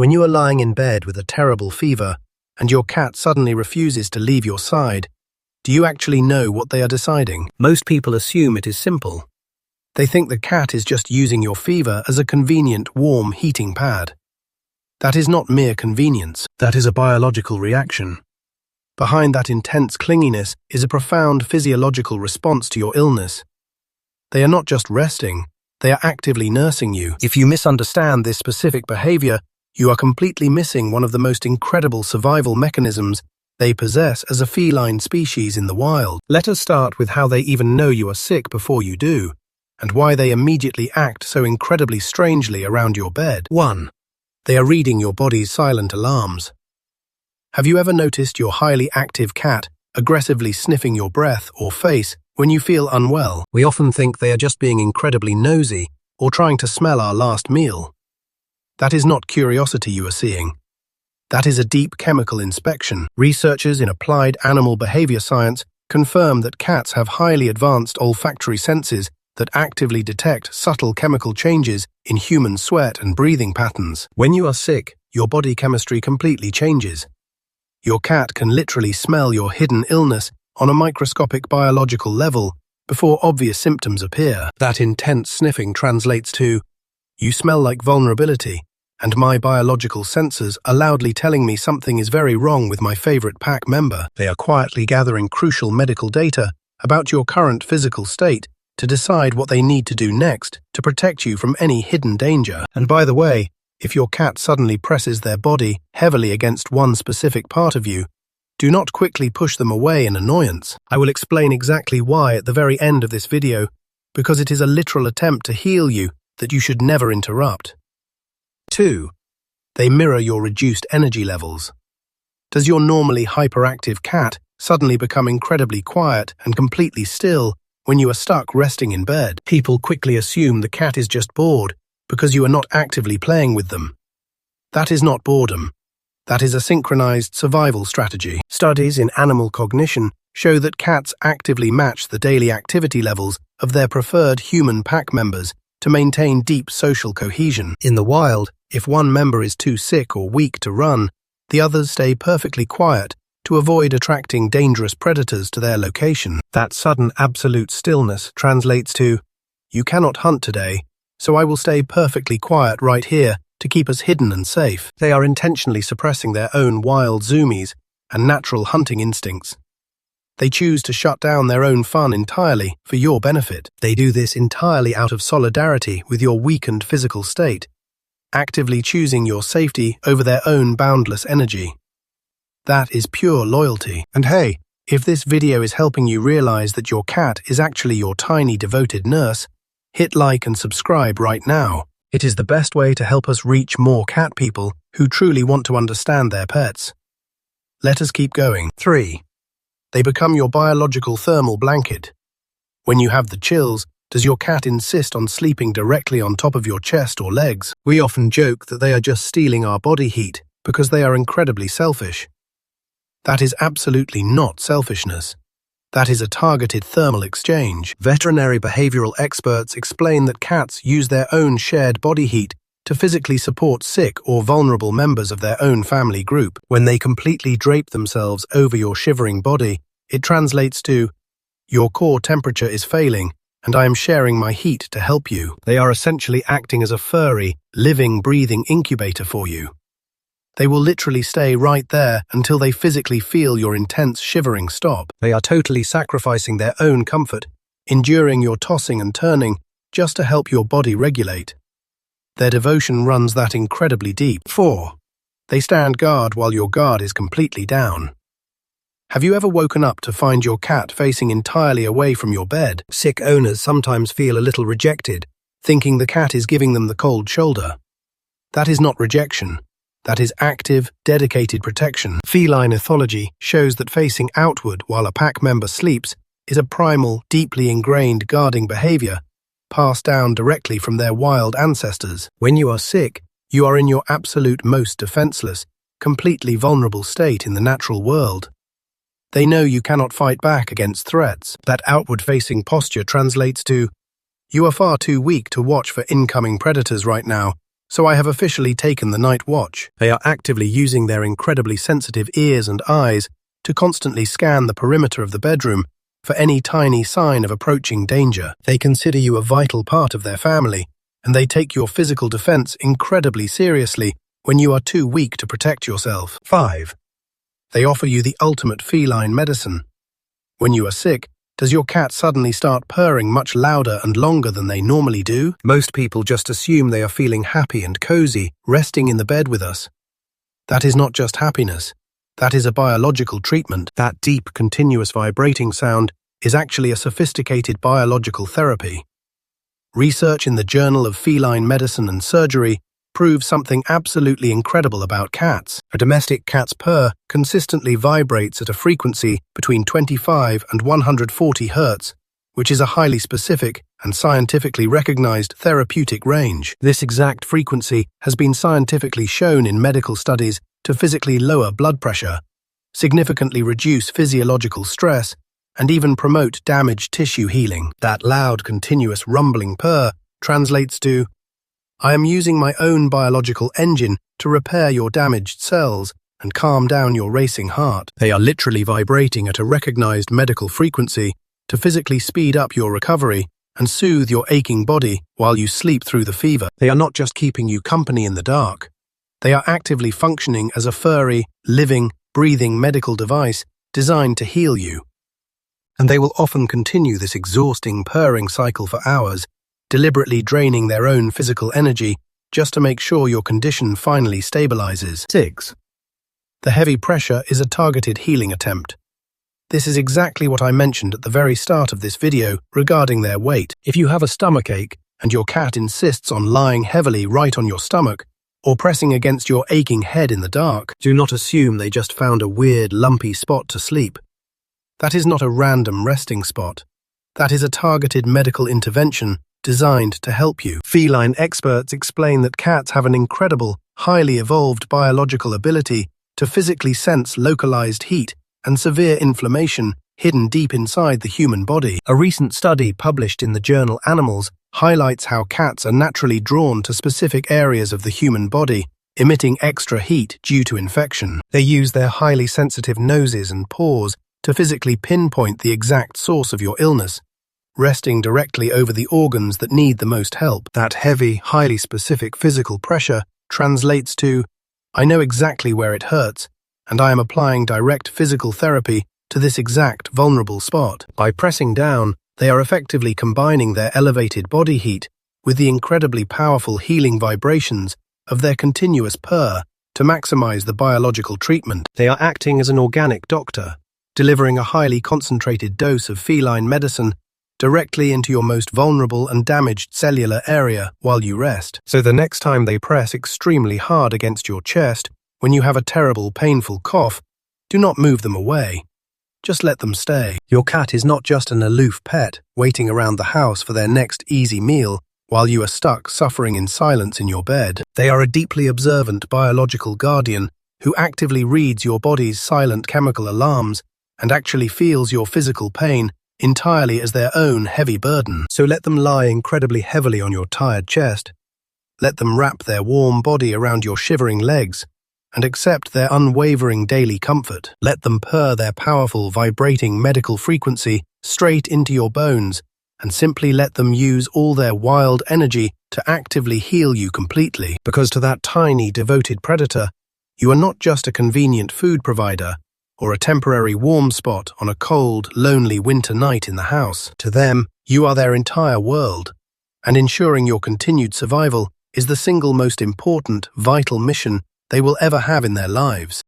When you are lying in bed with a terrible fever and your cat suddenly refuses to leave your side, do you actually know what they are deciding? Most people assume it is simple. They think the cat is just using your fever as a convenient, warm heating pad. That is not mere convenience. That is a biological reaction. Behind that intense clinginess is a profound physiological response to your illness. They are not just resting, they are actively nursing you. If you misunderstand this specific behavior, you are completely missing one of the most incredible survival mechanisms they possess as a feline species in the wild. Let us start with how they even know you are sick before you do, and why they immediately act so incredibly strangely around your bed. 1. They are reading your body's silent alarms. Have you ever noticed your highly active cat aggressively sniffing your breath or face when you feel unwell? We often think they are just being incredibly nosy or trying to smell our last meal. That is not curiosity you are seeing. That is a deep chemical inspection. Researchers in applied animal behavior science confirm that cats have highly advanced olfactory senses that actively detect subtle chemical changes in human sweat and breathing patterns. When you are sick, your body chemistry completely changes. Your cat can literally smell your hidden illness on a microscopic biological level before obvious symptoms appear. That intense sniffing translates to, "You smell like vulnerability, and my biological sensors are loudly telling me something is very wrong with my favorite pack member." They are quietly gathering crucial medical data about your current physical state to decide what they need to do next to protect you from any hidden danger. And by the way, if your cat suddenly presses their body heavily against one specific part of you, do not quickly push them away in annoyance. I will explain exactly why at the very end of this video, because it is a literal attempt to heal you that you should never interrupt. 2. They mirror your reduced energy levels. Does your normally hyperactive cat suddenly become incredibly quiet and completely still when you are stuck resting in bed? People quickly assume the cat is just bored because you are not actively playing with them. That is not boredom. That is a synchronized survival strategy. Studies in animal cognition show that cats actively match the daily activity levels of their preferred human pack members to maintain deep social cohesion. In the wild, if one member is too sick or weak to run, the others stay perfectly quiet to avoid attracting dangerous predators to their location. That sudden absolute stillness translates to, "You cannot hunt today, so I will stay perfectly quiet right here to keep us hidden and safe." They are intentionally suppressing their own wild zoomies and natural hunting instincts. They choose to shut down their own fun entirely for your benefit. They do this entirely out of solidarity with your weakened physical state, actively choosing your safety over their own boundless energy. That is pure loyalty. And hey, if this video is helping you realize that your cat is actually your tiny devoted nurse, hit like and subscribe right now. It is the best way to help us reach more cat people who truly want to understand their pets. Let us keep going. 3. They become your biological thermal blanket. When you have the chills, does your cat insist on sleeping directly on top of your chest or legs? We often joke that they are just stealing our body heat because they are incredibly selfish. That is absolutely not selfishness. That is a targeted thermal exchange. Veterinary behavioral experts explain that cats use their own shared body heat to physically support sick or vulnerable members of their own family group. When they completely drape themselves over your shivering body, it translates to, "Your core temperature is failing, and I am sharing my heat to help you." They are essentially acting as a furry, living, breathing incubator for you. They will literally stay right there until they physically feel your intense shivering stop. They are totally sacrificing their own comfort, enduring your tossing and turning just to help your body regulate. Their devotion runs that incredibly deep. 4. They stand guard while your guard is completely down. Have you ever woken up to find your cat facing entirely away from your bed? Sick owners sometimes feel a little rejected, thinking the cat is giving them the cold shoulder. That is not rejection. That is active, dedicated protection. Feline ethology shows that facing outward while a pack member sleeps is a primal, deeply ingrained guarding behavior passed down directly from their wild ancestors. When you are sick, you are in your absolute most defenseless, completely vulnerable state in the natural world. They know you cannot fight back against threats. That outward-facing posture translates to, "You are far too weak to watch for incoming predators right now, so I have officially taken the night watch. They are actively using their incredibly sensitive ears and eyes to constantly scan the perimeter of the bedroom for any tiny sign of approaching danger. They consider you a vital part of their family, and they take your physical defense incredibly seriously when you are too weak to protect yourself. 5. They offer you the ultimate feline medicine. When you are sick, does your cat suddenly start purring much louder and longer than they normally do? Most people just assume they are feeling happy and cozy, resting in the bed with us. That is not just happiness. That is a biological treatment. That deep, continuous vibrating sound is actually a sophisticated biological therapy. Research in the Journal of Feline Medicine and Surgery proves something absolutely incredible about cats. A domestic cat's purr consistently vibrates at a frequency between 25 and 140 Hz, which is a highly specific and scientifically recognized therapeutic range. This exact frequency has been scientifically shown in medical studies to physically lower blood pressure, significantly reduce physiological stress, and even promote damaged tissue healing. That loud, continuous rumbling purr translates to, "I am using my own biological engine to repair your damaged cells and calm down your racing heart." They are literally vibrating at a recognized medical frequency to physically speed up your recovery and soothe your aching body while you sleep through the fever. They are not just keeping you company in the dark. They are actively functioning as a furry, living, breathing medical device designed to heal you. And they will often continue this exhausting purring cycle for hours, deliberately draining their own physical energy just to make sure your condition finally stabilizes. 6. The heavy pressure is a targeted healing attempt. This is exactly what I mentioned at the very start of this video regarding their weight. If you have a stomachache and your cat insists on lying heavily right on your stomach or pressing against your aching head in the dark, do not assume they just found a weird, lumpy spot to sleep. That is not a random resting spot. That is a targeted medical intervention designed to help you. Feline experts explain that cats have an incredible, highly evolved biological ability to physically sense localized heat and severe inflammation hidden deep inside the human body. A recent study published in the journal Animals highlights how cats are naturally drawn to specific areas of the human body, emitting extra heat due to infection. They use their highly sensitive noses and paws to physically pinpoint the exact source of your illness, resting directly over the organs that need the most help. That heavy, highly specific physical pressure translates to, "I know exactly where it hurts, and I am applying direct physical therapy to this exact vulnerable spot." By pressing down, they are effectively combining their elevated body heat with the incredibly powerful healing vibrations of their continuous purr to maximize the biological treatment. They are acting as an organic doctor, delivering a highly concentrated dose of feline medicine directly into your most vulnerable and damaged cellular area while you rest. So the next time they press extremely hard against your chest, when you have a terrible, painful cough, do not move them away. Just let them stay. Your cat is not just an aloof pet waiting around the house for their next easy meal while you are stuck suffering in silence in your bed. They are a deeply observant biological guardian who actively reads your body's silent chemical alarms and actually feels your physical pain entirely as their own heavy burden. So let them lie incredibly heavily on your tired chest. Let them wrap their warm body around your shivering legs and accept their unwavering daily comfort. Let them purr their powerful, vibrating medical frequency straight into your bones and simply let them use all their wild energy to actively heal you completely. Because to that tiny, devoted predator, you are not just a convenient food provider or a temporary warm spot on a cold, lonely winter night in the house. To them, you are their entire world, and ensuring your continued survival is the single most important, vital mission they will ever have in their lives.